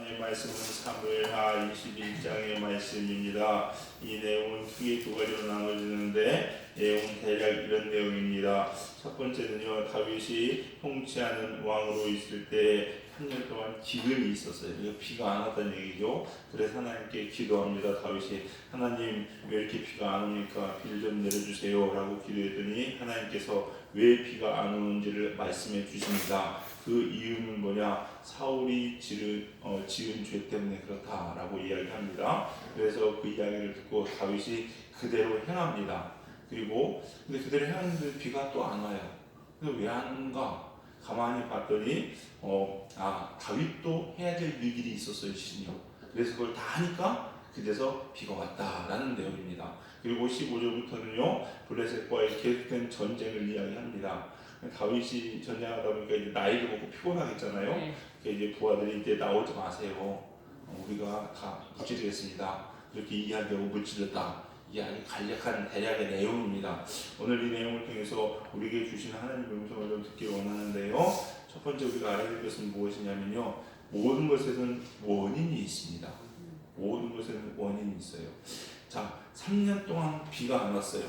하나님의 말씀은 사무엘하 21장의 말씀입니다. 이 내용은 크게 두 가지로 나눠지는데 내용은 대략 이런 내용입니다. 첫 번째는요, 다윗이 통치하는 왕으로 있을 때 3년 동안 기근이 있었어요. 비가 안 왔다는 얘기죠. 그래서 하나님께 기도합니다. 다윗이 하나님 왜 이렇게 비가 안 옵니까? 비를 좀 내려주세요 라고 기도했더니 하나님께서 왜 비가 안 오는지를 말씀해 주십니다. 그 이유는 뭐냐? 사울이 지은 죄 때문에 그렇다라고 이야기합니다. 그래서 그 이야기를 듣고 다윗이 그대로 행합니다. 그리고 근데 그대로 행하는데 비가 또 안 와요. 그래서 왜 안가? 가만히 봤더니 다윗도 해야 될 일들이 있었어요, 지금요. 그래서 그걸 다 하니까 그래서 비가 왔다라는 내용입니다. 그리고 15절부터는요, 블레셋과의 계속된 전쟁을 이야기합니다. 다윗이 전쟁하다 보니까 이제 나이도 먹고 피곤하겠잖아요. 네. 그러니까 이제 부하들이 이제 나오지 마세요. 우리가 다 무찌르겠습니다. 그렇게 이야기하고 무찌르다. 이게 아주 간략한 대략의 내용입니다. 오늘 이 내용을 통해서 우리에게 주시는 하나님의 음성을 좀 듣기 원하는데요. 첫 번째 우리가 알아야 될 것은 무엇이냐면요, 모든 것에는 원인이 있습니다. 모든 것에는 원인이 있어요. 자, 3년 동안 비가 안 왔어요.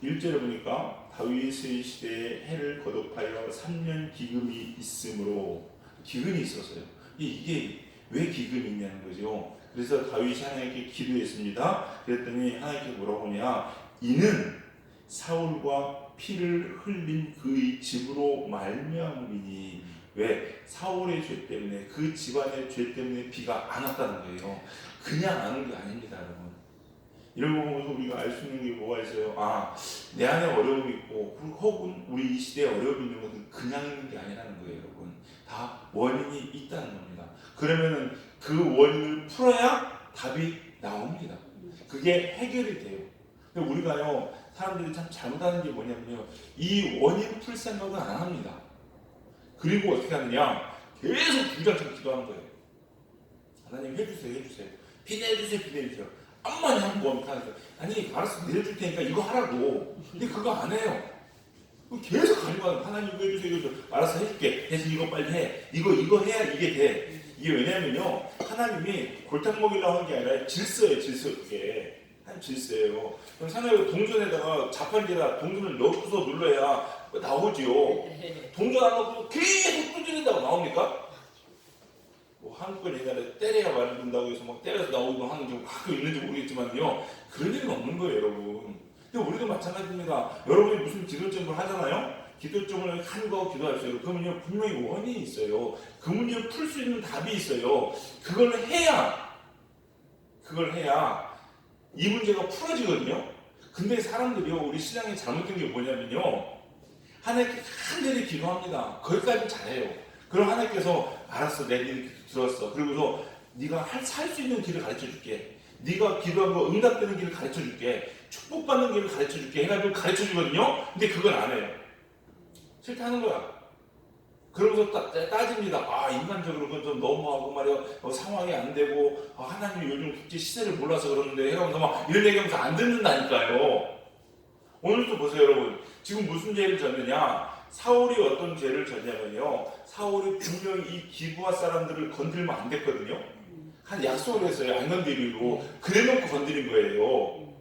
1절에 보니까 다윗의 시대에 해를 거듭하여 3년 기근이 있으므로, 기근이 있었어요. 이게 왜 기근이 있냐는 거죠. 그래서 다윗이 하나님께 기도했습니다. 그랬더니 하나님께 뭐라고 하냐, 이는 사울과 피를 흘린 그의 집으로 말미암으리니. 왜? 사울의 죄 때문에, 그 집안의 죄 때문에 비가 안 왔다는 거예요. 그냥 안 온 게 아닙니다, 여러분. 이런 거 보면서 우리가 알 수 있는 게 뭐가 있어요? 내 안에 어려움이 있고, 혹은 우리 이 시대에 어려움이 있는 것은 그냥 있는 게 아니라는 거예요, 여러분. 다 원인이 있다는 겁니다. 그러면은 그 원인을 풀어야 답이 나옵니다. 그게 해결이 돼요. 근데 우리가요, 사람들이 참 잘못하는 게 뭐냐면요, 이 원인 풀 생각은 안 합니다. 그리고 어떻게 하느냐, 계속 주장창 기도하는 거예요. 하나님 해주세요. 비 내주세요. 암만 하면 뭐합니까? 아니, 알았어, 내려줄 테니까 이거 하라고. 근데 그거 안 해요. 계속 가지고 가요. 하나님 이거 해주세요. 알았어, 해줄게. 대신 이거 빨리 해. 이거 해야 이게 돼. 이게 왜냐면요, 하나님이 골탕 먹이려고 한 게 아니라 질서예요, 질서. 그게 한 질서예요. 그럼 생각해요. 동전에다가 자판기에다 동전을 넣고서 눌러야 나오지요. 동전 안 넣고 계속 두드린다고 나옵니까? 한국은 옛날에 때려야 말을 듣는다고 해서 막 때려서 나오기도 하는 경우 가끔 있는지 모르겠지만요, 그런 일은 없는 거예요, 여러분. 근데 우리도 마찬가지입니다. 여러분이 무슨 기도점을 하잖아요. 기도점을 하는 거하고 기도하세요. 그러면요, 분명히 원인이 있어요. 그 문제를 풀 수 있는 답이 있어요. 그걸 해야 이 문제가 풀어지거든요. 근데 사람들이요, 우리 신앙이 잘못된 게 뭐냐면요, 하나님께 간절히 기도합니다. 거기까지 잘해요. 그럼 하나님께서 알았어, 내 일 들었어. 그리고서 네가 살 수 있는 길을 가르쳐 줄게. 네가 기도한 거 응답되는 길을 가르쳐 줄게. 축복받는 길을 가르쳐 줄게. 해가지고 가르쳐 주거든요. 근데 그건 안 해요. 싫다는 거야. 그러면서 따집니다. 인간적으로 그건 좀 너무하고 말이야. 상황이 안 되고, 하나님이 요즘 국제 시세를 몰라서 그러는데 해가면서 막 이런 얘기하면서 안 듣는다니까요. 오늘도 보세요, 여러분. 지금 무슨 죄를 졌느냐? 사울이 어떤 죄를 졌냐면요, 사울이 분명히 이 기브아 사람들을 건들면 안 됐거든요. 한 약속을 했어요. 안 건드리고. 그래놓고 건드린 거예요.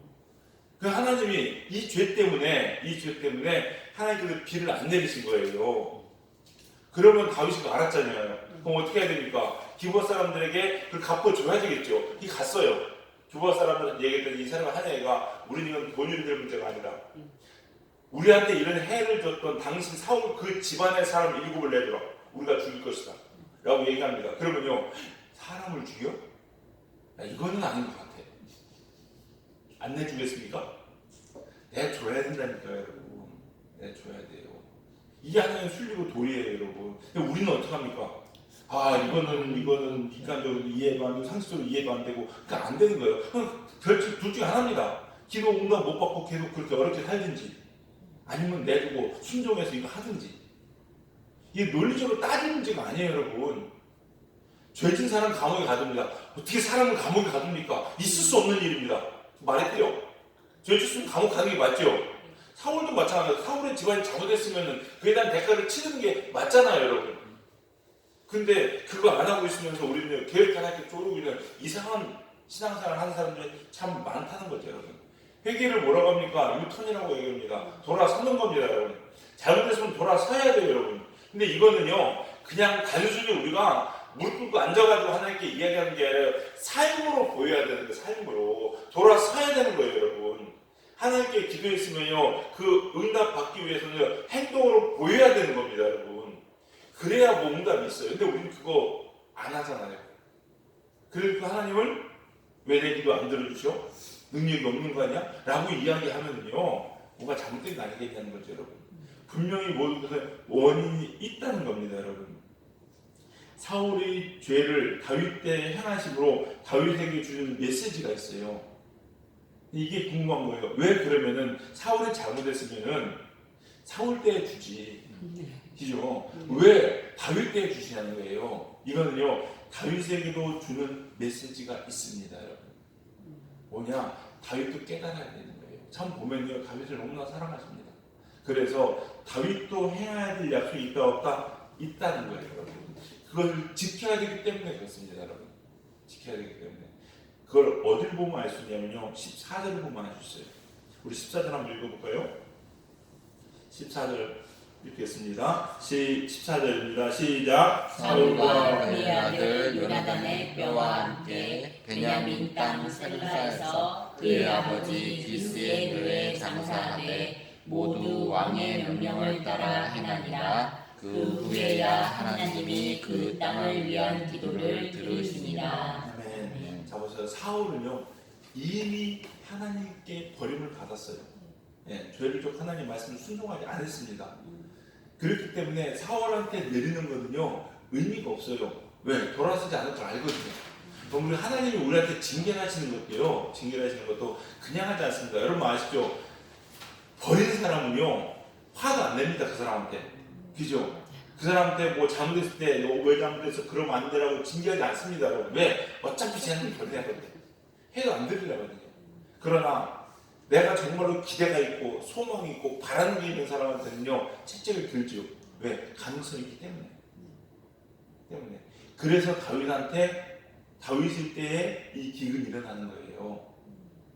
그 하나님이 이 죄 때문에 하나님께서 비를 안 내리신 거예요. 그러면 다윗이 그거 알았잖아요. 그럼 어떻게 해야 됩니까? 기브아 사람들에게 그걸 갚아줘야 되겠죠. 이 갔어요. 기브아 사람들한테 얘기했더니 이 사람 한 애가, 우리는 이건 돈이 될 문제가 아니다. 우리한테 이런 해를 줬던 당신 사울 그 집안의 사람 7을 내주라. 우리가 죽일 것이다. 라고 얘기합니다. 그러면요, 사람을 죽여? 이거는 아닌 것 같아. 안 내주겠습니까? 내줘야 된다니까요, 여러분. 내줘야 돼요. 이게 하나의 순리고 도리예요, 여러분. 근데 우리는 어떡합니까? 이거는 인간적으로 이해도 안 되고 상식적으로 이해도 안 되고, 그러니까 안 되는 거예요. 둘 중에 하나입니다. 기도 응답 못 받고 계속 그렇게 어렵게 살든지, 아니면 내주고 순종해서 이거 하든지. 이게 논리적으로 따질 문제가 아니에요, 여러분. 죄진 사람 감옥에 가둡니다. 어떻게 사람을 감옥에 가둡니까? 있을 수 없는 일입니다. 말했대요. 죄졌으면 감옥 가는 게 맞죠? 사울도 마찬가지예요. 사울의 집안이 잘못했으면 그에 대한 대가를 치르는 게 맞잖아요, 여러분. 근데 그거 안 하고 있으면서 우리는 계획 하나 이렇게 쪼르고 있는 이상한 신앙생활 하는 사람들이 참 많다는 거죠, 여러분. 회개를 뭐라고 합니까? 유턴이라고 얘기합니다. 돌아서는 겁니다, 여러분. 잘못했으면 돌아서야 돼요, 여러분. 근데 이거는요, 그냥 단순히 우리가 무릎 꿇고 앉아가지고 하나님께 이야기하는 게 아니라 삶으로 보여야 되는 거예요, 삶으로. 돌아서야 되는 거예요, 여러분. 하나님께 기도했으면요, 그 응답 받기 위해서는 행동으로 보여야 되는 겁니다, 여러분. 그래야 뭐 응답이 있어요. 근데 우리는 그거 안 하잖아요. 그러니까 하나님을 왜 내 기도 안 들어주셔? 능력이 없는 거 아니야? 라고 이야기하면요, 뭐가 잘못된 거 아니겠냐는 거죠, 여러분. 분명히 모든 것에 원인이 있다는 겁니다, 여러분. 사울의 죄를 다윗 때 행하심으로 다윗에게 주는 메시지가 있어요. 이게 궁금한 거예요. 왜 그러면은 사울이 잘못했으면은 사울 때 주지. 그죠? 왜 다윗 때 주시냐는 거예요. 이거는요, 다윗에게도 주는 메시지가 있습니다, 여러분. 뭐냐? 다윗도 깨달아야 되는 거예요. 참 보면요, 다윗을 너무나 사랑하십니다. 그래서 다윗도 해야 될 약속이 있다 없다? 있다는 거예요, 여러분. 그걸 지켜야 되기 때문에 그렇습니다, 여러분. 지켜야 되기 때문에. 그걸 어딜 보면 알 수 있냐면요, 14절을 보면 알 수 있어요. 우리 14절 한번 읽어볼까요? 14절 읽겠습니다. 14절입니다. 시작. 사울과 그의 아들 요나단의 뼈와 함께 베냐민 땅 셀라에서 그의 아버지 기스의 묘에 장사하되 모두 왕의 명령을 따라 행하니라. 그 후에야 하나님이 그 땅을 위한 기도를 들으시니라. 아멘. 자 보세요. 사울은요, 이미 하나님께 버림을 받았어요. 예, 죄를 좀 하나님 말씀을 순종하지 않았습니다. 그렇기 때문에 사울한테 내리는 거는요, 의미가 없어요. 왜? 돌아서지 않을 줄 알거든요. 그럼 우리 하나님이 우리한테 징계하시는 것도요, 징계하시는 것도 그냥 하지 않습니다. 여러분 아시죠? 버린 사람은요, 화도 안 냅니다, 그 사람한테. 그죠? 그 사람한테 뭐 잘못했을 때, 왜 잘못했어? 그러면 안 되라고 징계하지 않습니다, 여러분. 왜? 어차피 쟤는 버리라거든요. 해도 안 들으려거든요. 그러나 내가 정말로 기대가 있고 소망이 있고 바라는 게 있는 사람한테는요, 채찍을 들죠. 왜? 가능성이 있기 때문에. 그래서 다윗일 때에 이 기근이 일어나는 거예요.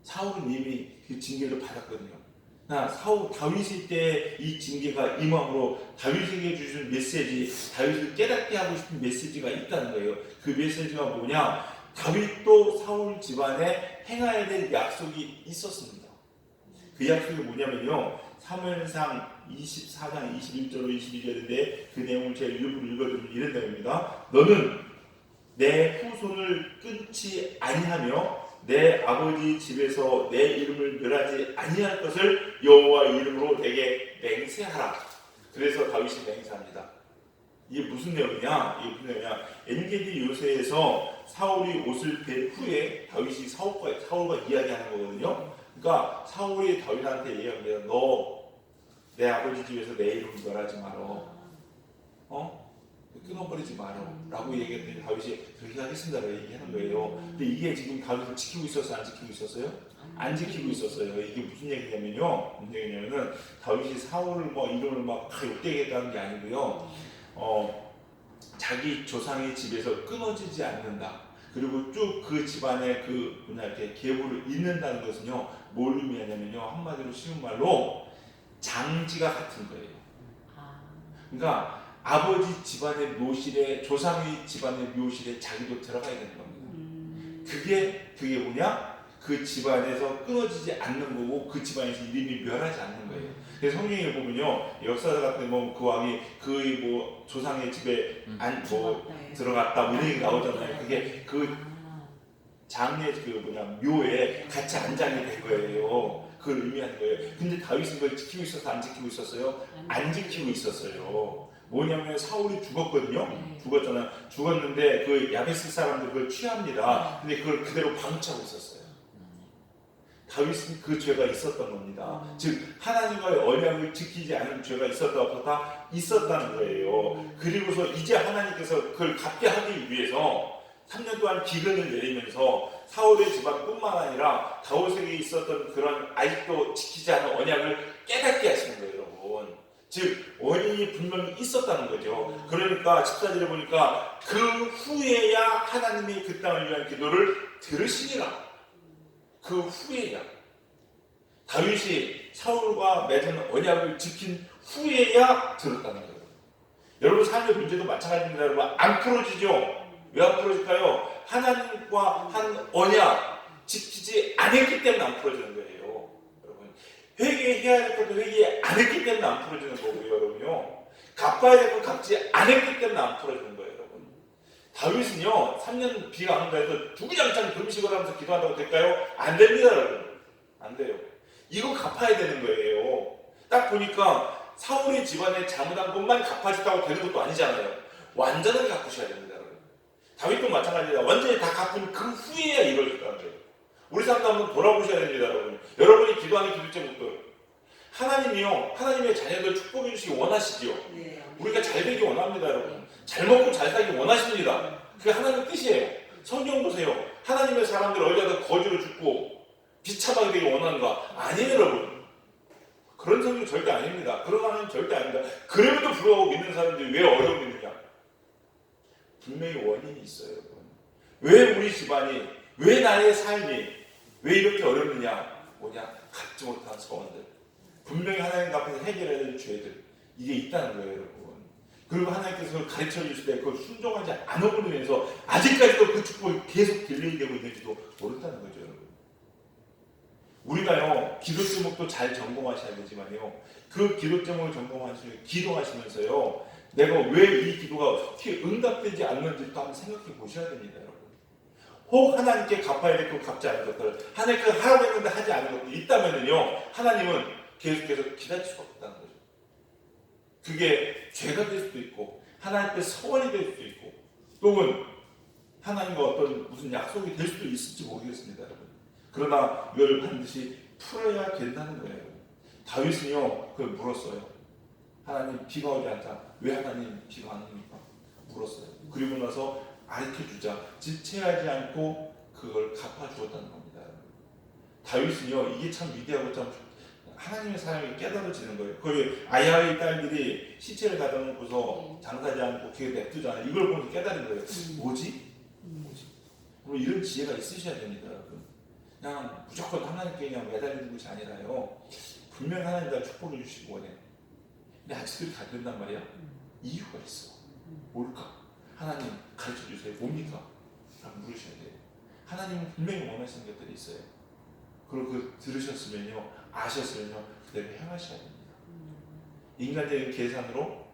사울은 이미 그 징계를 받았거든요. 다윗일 때 이 징계가 임함으로 다윗에게 주신 메시지, 다윗을 깨닫게 하고 싶은 메시지가 있다는 거예요. 그 메시지가 뭐냐? 다윗도 사울 집안에 행해야 될 약속이 있었습니다. 그 약속이 뭐냐면요, 사무엘상 24장 21절로 22절인데 그 내용을 제가 일부러 읽어드리면 이런 내용입니다. 너는 내 후손을 끊지 아니하며 내 아버지 집에서 내 이름을 멸하지 아니할 것을 여호와 이름으로 내게 맹세하라. 그래서 다윗이 맹세합니다. 이게 무슨 내용이냐? 엔게디 요새에서 사울이 옷을 뺄 후에 다윗이 사울과 이야기하는 거거든요. 그러니까 사울이 다윗한테 얘기합니다. 너 내 아버지 집에서 내 이름을 멸하지 마라. 끊어버리지 마라. 라고 얘기했더니 다윗이 그렇게 하겠습니다. 라고 얘기하는 거예요. 근데 이게 지금 다윗을 지키고 있었어요? 안 지키고 있었어요? 안 지키고 있었어요. 이게 무슨 얘기냐면은 다윗이 사울을 이름을 막 욕되게 했다는 게 아니고요. 자기 조상의 집에서 끊어지지 않는다. 그리고 쭉 그 집안의 이렇게 계보를 잇는다는 것은요, 뭘 의미하냐면요, 한마디로 쉬운 말로 장지가 같은 거예요. 그러니까 아버지 집안의 묘실에, 조상의 집안의 묘실에 자기도 들어가야 되는 겁니다. 그게 뭐냐? 그 집안에서 끊어지지 않는 거고, 그 집안에서 이름이 멸하지 않는 거예요. 그래서 성경에 보면요, 역사자 같은 그 왕이 조상의 집에 들어갔다 이런 얘기 나오잖아요. 그게 그 장의 묘에 같이 안장이 된 거예요. 그걸 의미하는 거예요. 근데 다윗은 그걸 지키고 있었어? 안 지키고 있었어요? 안 지키고 있었어요. 뭐냐면 사울이 죽었거든요. 죽었잖아요. 죽었는데 그 야베스 사람들 그걸 취합니다. 근데 그걸 그대로 방치하고 있었어요. 다윗은 그 죄가 있었던 겁니다. 즉 하나님과의 언약을 지키지 않은 죄가 있었다 없었다? 있었다는 거예요. 그리고서 이제 하나님께서 그걸 갚게 하기 위해서 3년 동안 기근을 내리면서 사울의 집안뿐만 아니라 다윗에게 있었던 그런 아직도 지키지 않은 언약을 깨닫게 하시는 거예요, 여러분. 즉 원인이 분명히 있었다는 거죠. 그러니까 14절에 보니까 그 후에야 하나님이 그 땅을 위한 기도를 들으시니라. 그 후에야 다윗이 사울과 맺은 언약을 지킨 후에야 들었다는 거예요. 여러분 삶의 문제도 마찬가지입니다. 여러분 안 풀어지죠? 왜 안 풀어질까요? 하나님과 한 언약 지키지 않았기 때문에 안 풀어지는 거예요. 여러분 회개해야 될 것도 회개 안 했기 때문에 안 풀어지는 거고요. 여러분요 갚아야 될 것 갚지 않았기 때문에 안 풀어지는 거예요. 여러분 다윗은요 3년 비가 안 온다 해서 주구장창 금식을 하면서 기도한다고 될까요? 안 됩니다. 여러분 안 돼요. 이거 갚아야 되는 거예요. 딱 보니까 사울의 집안에 잘못한 것만 갚아줬다고 되는 것도 아니잖아요. 완전하게 갚으셔야 됩니다. 여러분. 다윗도 마찬가지입니다. 완전히 다 갚은 그 후에야 이루어졌다는 거예요. 우리 삶도 한번 돌아보셔야 됩니다. 여러분. 여러분이 기도하는 기도 제목들 하나님이요 하나님의 자녀들 축복해 주시기 원하시지요. 우리가 잘 되기 원합니다. 여러분. 잘 먹고 잘 살기 원하십니다. 그게 하나님의 뜻이에요. 성경 보세요. 하나님의 사람들 어디가든 거지로 죽고 비참하게 되기 원하는가? 아니에요. 여러분. 그런 성경 절대 아닙니다. 그런 하나님 절대 아닙니다. 그럼에도 불구하고 믿는 사람들이 왜 어려움이 있느냐? 분명히 원인이 있어요. 여러분. 왜 우리 집안이 왜 나의 삶이 왜 이렇게 어렵느냐? 뭐냐? 갚지 못한 소원들 분명히 하나님 앞에서 해결해야 될 죄들 이게 있다는 거예요. 여러분. 그리고 하나님께서 그걸 가르쳐 주실 때 그걸 순종하지 않음으로 인해서 아직까지도 그 축복이 계속 딜레이 되고 있는지도 모른다는 거죠. 여러분. 우리가요 기도 제목도 잘 점검하셔야 되지만요 그 기도 제목을 점검하시면 기도하시면서요 내가 왜 이 기도가 어떻게 응답되지 않는지도 한번 생각해 보셔야 됩니다. 여러분. 혹 하나님께 갚아야 될 것 갚지 않은 것들 하나님께서 하라고 했는데 하지 않은 것들이 있다면요 하나님은 계속해서 기다릴 수가 없다는 거죠. 그게 죄가 될 수도 있고 하나님께 서원이 될 수도 있고 또는 하나님과 어떤 무슨 약속이 될 수도 있을지 모르겠습니다. 여러분. 그러나 이걸 반드시 풀어야 된다는 거예요. 다윗은요 그걸 물었어요. 하나님 비가 오지 않자 왜 하나님 비가 안 옵니까? 물었어요. 그리고 나서 알려주자 지체하지 않고 그걸 갚아주었다는 겁니다. 다윗은요 이게 참 위대하고 참 하나님의 사랑이 깨달아지는 거예요. 거기 아야의 딸들이 시체를 가다 놓고서 장사하지 않고 그게 냅두잖아요. 이걸 보면서 깨달은 거예요. 뭐지? 물론 이런 지혜가 있으셔야 됩니다. 여러분. 그냥 무조건 하나님께 그냥 매달리는 것이 아니라요. 분명 하나님 다 축복해 주시고 원해요. 근데 아직도 안 된단 말이야. 이유가 있어. 뭘까? 하나님 가르쳐 주세요. 뭡니까? 라고 물으셔야 돼요. 하나님은 분명히 원하시는 것들이 있어요. 그리고 그 들으셨으면요, 아셨으면요, 그대로 행하셔야 됩니다. 인간적인 계산으로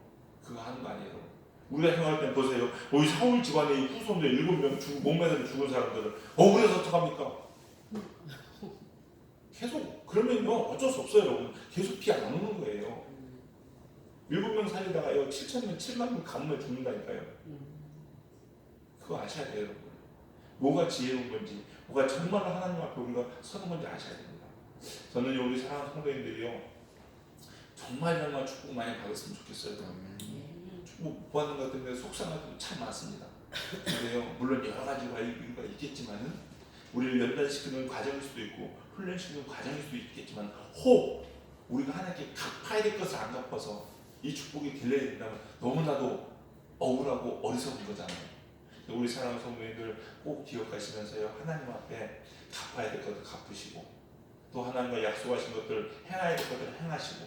그거 하는 거 아니에요. 우리가 행할 때 보세요. 우리 사울 집안의 후손들 7명 목매달려 죽은 사람들은 억울해서 어떡합니까? 계속 그러면요 어쩔 수 없어요. 여러분. 계속 피 안 오는 거예요. 7명 살리다가요 7만 명 가뭄에 죽는다니까요. 그거 아셔야 돼요. 여러분. 뭐가 지혜로운 건지 뭐가 정말로 하나님 앞에 우리가 서는 건지 아셔야 됩니다. 저는 우리 사랑하는 성도님들이요 정말 축복 많이 받았으면 좋겠어요. 축복 못 받는 것 때문에 속상한 것도 참 많습니다. 근데요 물론 여러 가지 이유가 있겠지만은 우리를 연단시키는 과정일 수도 있고 훈련시키는 과정일 수도 있겠지만 혹 우리가 하나님께 갚아야 될 것을 안 갚아서 이 축복이 딜레이 된다면 너무나도 억울하고 어리석은 거잖아요. 우리 사랑하는 성도님들 꼭 기억하시면서요 하나님 앞에 갚아야 될 것을 갚으시고 또 하나님과 약속하신 것들을 행해야 될 것들을 행하시고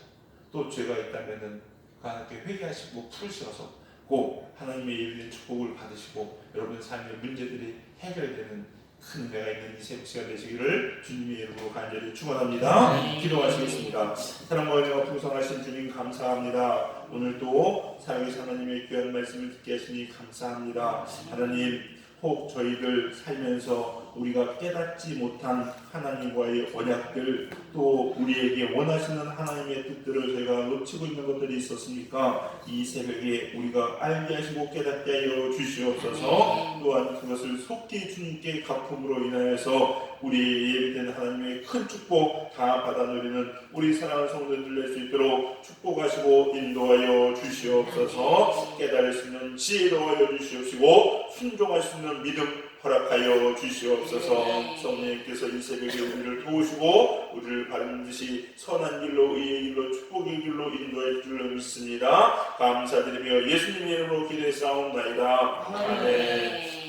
또 죄가 있다면은 하나님께 회개하시고 풀으셔서 꼭 하나님의 예비된 축복을 받으시고 여러분의 삶의 문제들이 해결되는 큰 은혜가 있는 이 새벽 시간 되시기를 주님의 이름으로 간절히 축원합니다. 기도하시겠습니다. 사랑과 은혜가 풍성하신 주님 감사합니다. 오늘도 살아계신 하나님의 귀한 말씀을 듣게 하시니 감사합니다. 하나님 혹 저희들 살면서 우리가 깨닫지 못한 하나님과의 언약들 또 우리에게 원하시는 하나님의 뜻들을 저희가 놓치고 있는 것들이 있었으니까 이 새벽에 우리가 알게 하시고 깨닫게 하여 주시옵소서. 또한 그것을 속히 주님께 갚음으로 인하여서 우리의 예비된 하나님의 큰 축복 다 받아 누리는 우리 사랑하는 성도들 될 수 있도록 축복하시고 인도하여 주시옵소서. 깨달을 수 있는 지혜로 하여 주시옵시고 순종할 수 있는 믿음 허락하여 주시옵소서. 네. 성령님께서 이 새벽에 우리를 도우시고 우리를 반드시 선한 길로 의의 길로 축복의 길로 인도할 줄로 믿습니다. 감사드리며 예수님 이름으로 기도해 싸움나이다. 아멘.